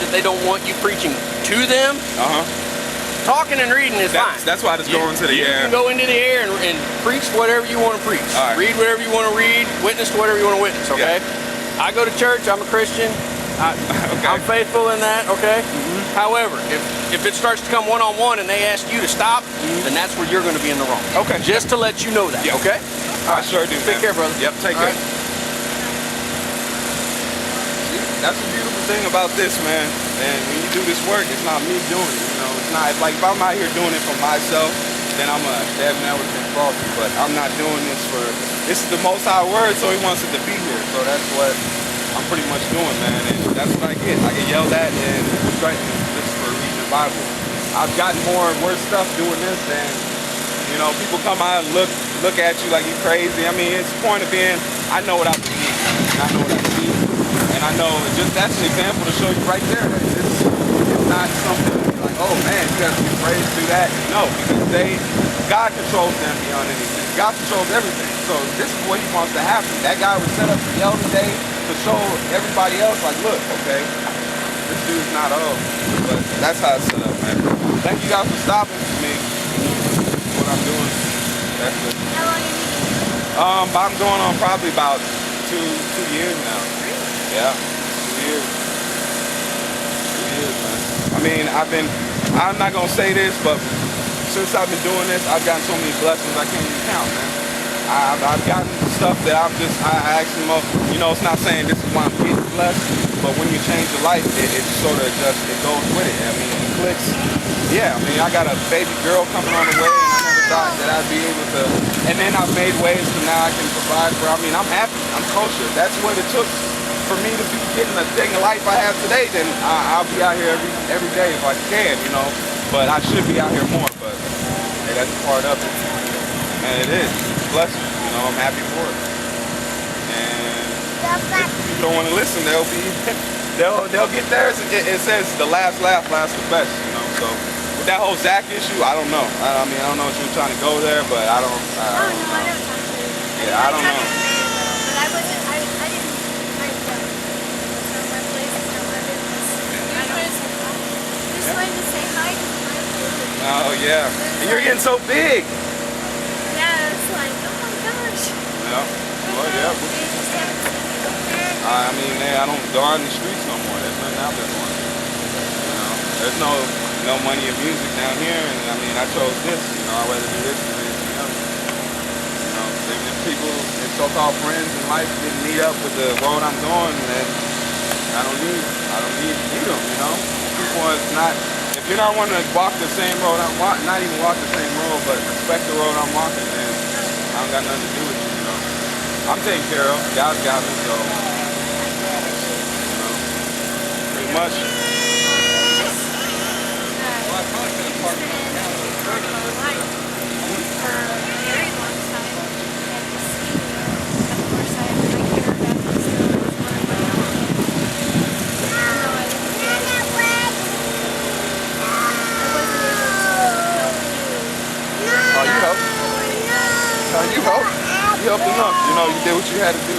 that they don't want you preaching to them. Talking and reading is fine. That's why it's going to the air. You can go into the air and preach whatever you want to preach. All right. Read whatever you want to read. Witness to whatever you want to witness, okay? Yeah. I go to church. I'm a Christian. I'm faithful in that, okay? However, if it starts to come one-on-one and they ask you to stop, then that's where you're going to be in the wrong. Okay. Just to let you know that, okay? I sure do. Take care, brother. Yep, take care. That's the beautiful thing about this, man. And when you do this work, it's not me doing it, you know. It's not like if I'm out here doing it for myself, then I'm a damn network and faulty. But I'm not doing this for. This is the Most High word, so He wants it to be here. So that's what I'm pretty much doing, man. And that's what I get. I get yelled at and threatened just for reading the Bible. I've gotten more worse stuff doing this than, you know, people come out and look at you like you crazy. I mean, it's the point of being. I know what I believe. And I know what I see. And I know just that's an example to show you right there that it's not something like, oh man, you guys be praised to that. No, because God controls them beyond anything. God controls everything. So this is what He wants to happen. That guy was set up to yell today to show everybody else, like, look, okay, this dude's not old. But that's how it's set up, man. Thank you guys for stopping for me. What I'm doing. That's it. How long are you? I'm going on probably about two years now. Yeah, 2 years. 2 years, man. I mean, I'm not gonna say this, but since I've been doing this, I've gotten so many blessings I can't even count, man. I've gotten stuff that I actually, you know, it's not saying this is why I'm getting blessed, but when you change your life, it sort of just, it goes with it. I mean, it clicks. Yeah, I mean, I got a baby girl coming on the way, and I never thought that I'd be able to, and then I've made ways so now I can provide for, I mean, I'm happy, I'm kosher. That's what it took for me to be getting the thing of life I have today. Then I'll be out here every day if I can, you know, but I should be out here more, but hey, that's part of it. And it is. It's a blessing, you know, I'm happy for it. And if people don't want to listen, they'll get theirs. It says the last laugh lasts the best, you know, so with that whole Zach issue, I don't know. I mean, I don't know if you're trying to go there, but I don't know. Yeah, I don't know. But I didn't like that. It's not my place, it's not my business. Just wanted to say hi to my family. Oh, yeah. And you're getting so big. Yeah, it's like, oh my gosh. Yeah. Well, yeah. They just haven't seen me compare. I mean, I don't go out in the streets no more. There's nothing out there for me. You know, there's no money in music down here, and I mean, I chose this. You know, I'd rather do this than anything else. You know, if people and so-called friends in life didn't meet up with the road I'm going, then I don't need them. You know, people is not. If you're not wanting to walk the same road I'm walking, not even walk the same road, but respect the road I'm walking, then I don't got nothing to do with you. You know, I'm taken care of. God's got me, so. Pretty much. You helped enough. You know, you did what you had to do.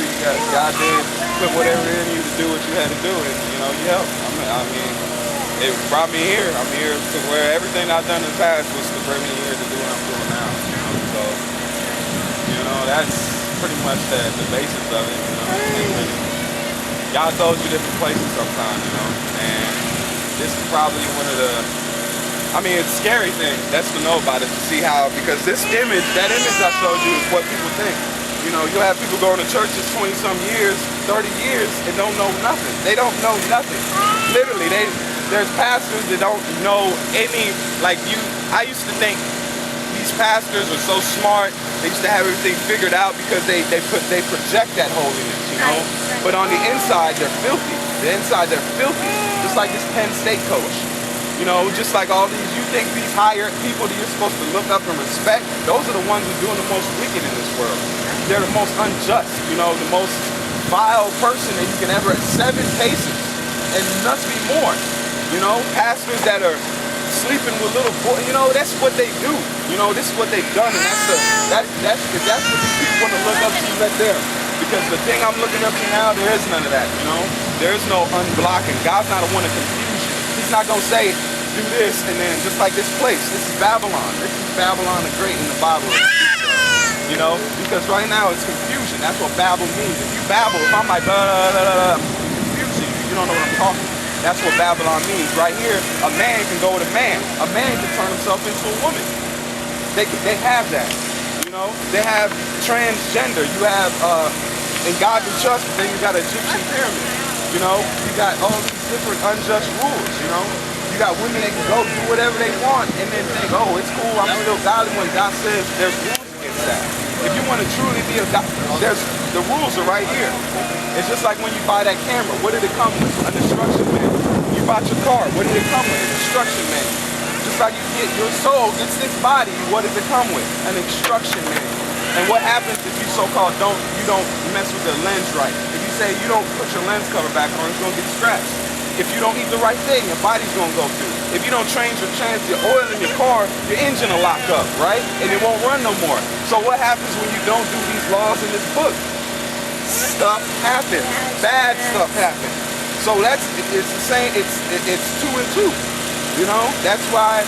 God did put whatever in you to do what you had to do, and you know, you helped. I mean, it brought me here. I'm here to where everything I've done in the past was to bring me here to do what I'm doing now. You know? So, you know, that's pretty much the basis of it. You know, and God throws you different places sometimes. You know, and this is probably one of the. I mean, it's a scary thing. That's to know about it, to see how, because this image, that image I showed you is what people think. You know, you'll have people going to churches 20-some years, 30 years, and don't know nothing. They don't know nothing. Literally, there's pastors that don't know any, like you, I used to think these pastors are so smart, they used to have everything figured out because they project that holiness, you know? But on the inside, they're filthy. The inside, they're filthy. Just like this Penn State coach. You know, just like all these, you think these higher people that you're supposed to look up and respect, those are the ones who are doing the most wicked in this world. They're the most unjust, you know, the most vile person that you can ever, 7 cases, and must be more. You know, pastors that are sleeping with little boys, you know, that's what they do. You know, this is what they've done, and that's what these people want to look up to, let them. Because the thing I'm looking up to now, there is none of that, you know? There is no unblocking. God's not a one to confuse you. He's not going to say, do this, and then just like this place, this is Babylon. This is Babylon the Great in the Bible. You know, because right now it's confusion. That's what Babel means. If you babble, if I'm like, I'm confusing you, you don't know what I'm talking about. That's what Babylon means. Right here, a man can go with a man. A man can turn himself into a woman. They have that. You know, they have transgender. You have in God we trust, but then you got Egyptian pyramid. You know, you got all these different unjust rules. You know, you got women that can go do whatever they want and then think, oh, it's cool, I'm still godly, when God says there's rules against that. If you want to truly be a God, the rules are right here. It's just like when you buy that camera. What did it come with? An instruction manual. You bought your car. What did it come with? An instruction manual. Just like you get your soul gets this body. What does it come with? An instruction manual. And what happens if you so-called don't mess with the lens right? If you say you don't put your lens cover back on, it's gonna get scratched. If you don't eat the right thing, your body's gonna go through. If you don't change your oil in your car, your engine will lock up, right? And it won't run no more. So what happens when you don't do these laws in this book? Stuff happens. Bad stuff happens. So it's the same. It's 2 and 2. You know, that's why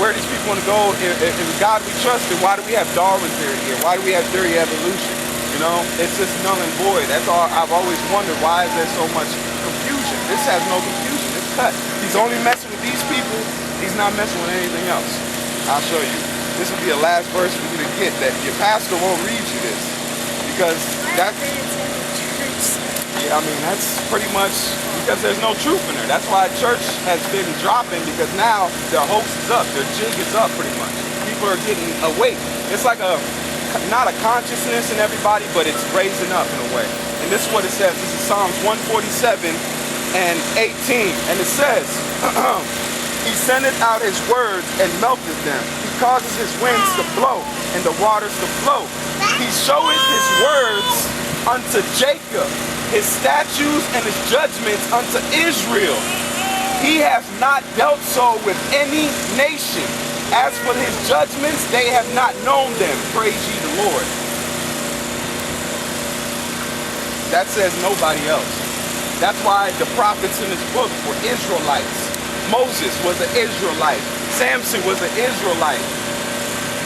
where these people want to go. If God we trust, then why do we have Darwin theory here? Why do we have theory of evolution? You know, it's just null and void. That's all. I've always wondered, why is there so much confusion? This has no confusion. It's cut. He's only messing with these people. He's not messing with anything else. I'll show you. This will be the last verse for you to get. That your pastor won't read you this, because that's. Yeah, I mean, that's pretty much because there's no truth in there. That's why church has been dropping, because now their hopes is up, their jig is up pretty much. People are getting awake. It's like not a consciousness in everybody, but it's raising up in a way. And this is what it says. This is Psalms 147 and 18. And it says, He sendeth out His words and melteth them. He causes His winds to blow and the waters to flow. He showeth His words unto Jacob, His statutes and His judgments unto Israel. He hath not dealt so with any nation. As for His judgments, they have not known them. Praise ye the Lord. That says nobody else. That's why the prophets in this book were Israelites. Moses was an Israelite. Samson was an Israelite.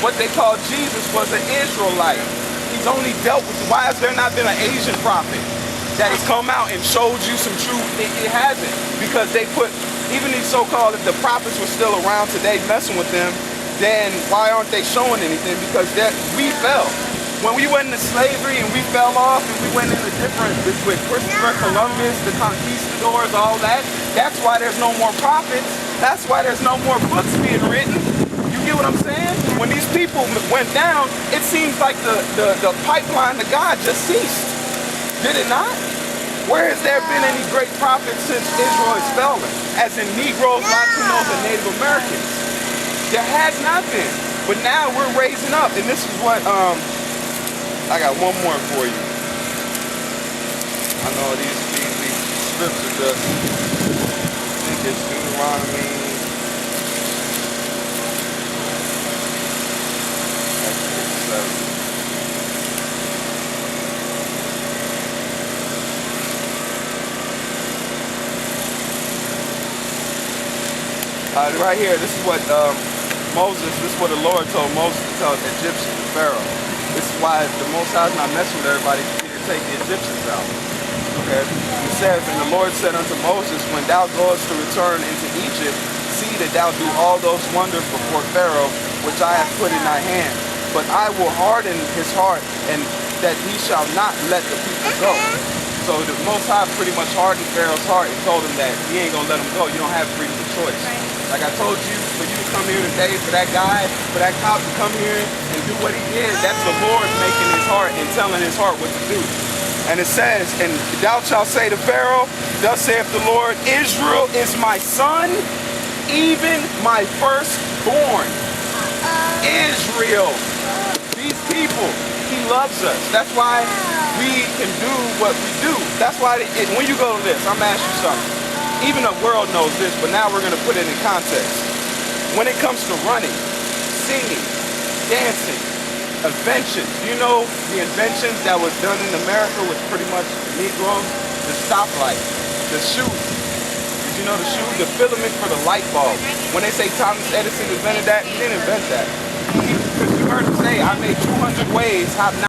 What they call Jesus was an Israelite. He's only dealt with, why has there not been an Asian prophet that has come out and showed you some truth? It hasn't. Because they put, even these so-called, if the prophets were still around today messing with them, then why aren't they showing anything? Because we fell. When we went into slavery and we fell off and we went into different, with Christopher Columbus, the conquistadors, all that, that's why there's no more prophets. That's why there's no more books being written. You get what I'm saying? When these people went down, it seems like the pipeline to God just ceased. Did it not? Where has there been any great prophets since Israel is fallen? As in Negroes, Latinos, and Native Americans. There has not been. But now we're raising up. And this is what, I got one more for you. I know these scriptures just, I think it's Deuteronomy. Right here, this is what this is what the Lord told Moses to tell the Egyptians, the Pharaoh. This is why the Most High is not messing with everybody to take the Egyptians out. Okay? It says, and the Lord said unto Moses, when thou goest to return into Egypt, see that thou do all those wonders before Pharaoh, which I have put in thy hand. But I will harden his heart, and that he shall not let the people go. So the Most High pretty much hardened Pharaoh's heart and told him that he ain't gonna let him go. You don't have freedom of choice. Like I told you, for you to come here today, for that guy, for that cop to come here and do what he did, that's the Lord making his heart and telling his heart what to do. And it says, and thou shalt say to Pharaoh, thus saith the Lord, Israel is my son, even my firstborn. Israel, these people, he loves us. That's why we can do what we do. That's why when you go to this, I'm gonna ask you something. Even the world knows this, but now we're going to put it in context. When it comes to running, singing, dancing, inventions, you know the inventions that was done in America was pretty much the Negroes, the stoplight, the shoes. Did you know, the filament for the light bulb. When they say Thomas Edison invented that, he didn't invent that. You heard him say, I made 200 ways how not